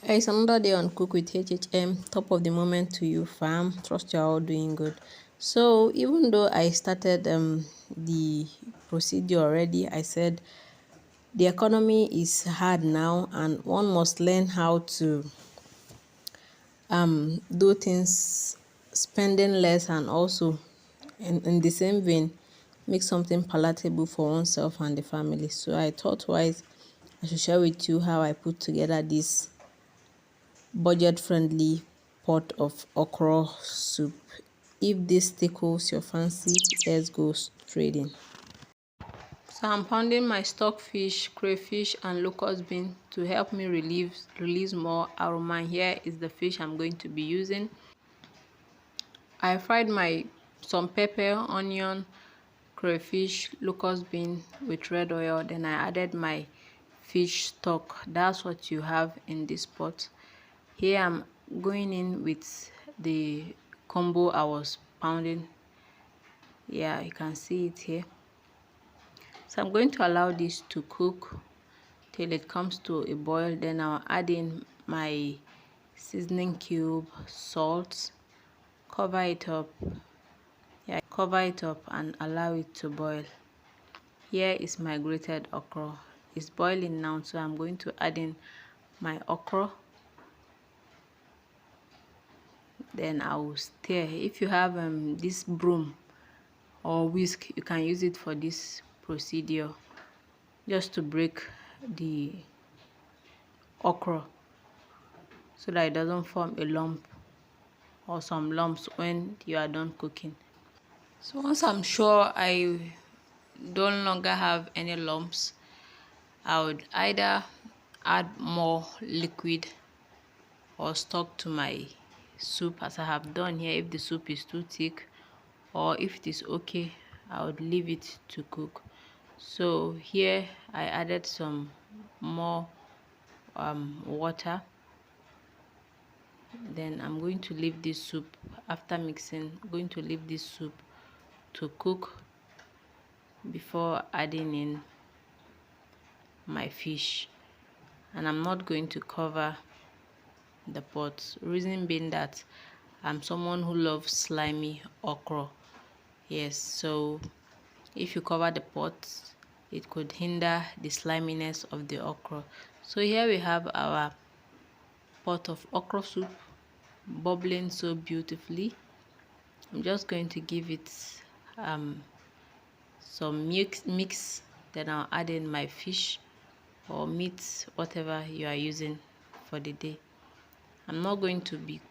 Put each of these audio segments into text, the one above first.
It's another day on Cook with HHM. Top of the moment to you, fam. Trust you're all doing good. So even though I started the procedure already, I said the economy is hard now, and one must learn how to do things, spending less, and also in the same vein, make something palatable for oneself and the family. So I thought wise I should share with you how I put together this budget-friendly pot of okra soup. If this tickles your fancy, let's go straight in. So I'm pounding my stockfish, crayfish, and locust bean to help me release more aroma. Here is the fish I'm going to be using. I fried some pepper, onion, crayfish, locust bean with red oil. Then I added my fish stock. That's what you have in this pot. Here I'm going in with the combo I was pounding. Yeah, you can see it here. So I'm going to allow this to cook till it comes to a boil. Then I'll add in my seasoning cube, salt, cover it up. Yeah, cover it up and allow it to boil. Here is my grated okra. It's boiling now, so I'm going to add in my okra. Then I will stir. If you have this broom or whisk, you can use it for this procedure, just to break the okra so that it doesn't form a lump or some lumps when you are done cooking. So once I'm sure I no longer have any lumps, I would either add more liquid or stock to my soup, as I have done here. If the soup is too thick, or if it is okay, I would leave it to cook. So here I added some more water. Then I'm going to leave this soup, after mixing, I'm going to leave this soup to cook before adding in my fish. And I'm not going to cover the pot, reason being that I'm someone who loves slimy okra. Yes, so if you cover the pot, it could hinder the sliminess of the okra. So here we have our pot of okra soup bubbling so beautifully. I'm just going to give it some mix. Then I'll add in my fish or meat, whatever you are using for the day. I'm not going to be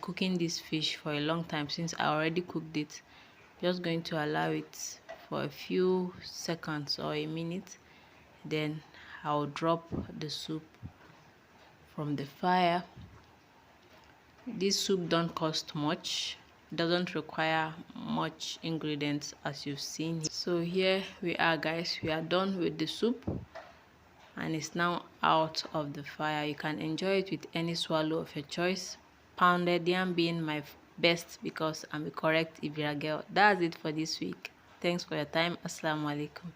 cooking this fish for a long time since I already cooked it. Just going to allow it for a few seconds or a minute. Then I'll drop the soup from the fire. This soup don't cost much, doesn't require much ingredients, as you've seen. So here we are, guys. We are done with the soup and it's now out of the fire. You can enjoy it with any swallow of your choice. Pounded yam being my best because I'm a correct Ibira girl. That's it for this week. Thanks for your time. Assalamu alaikum.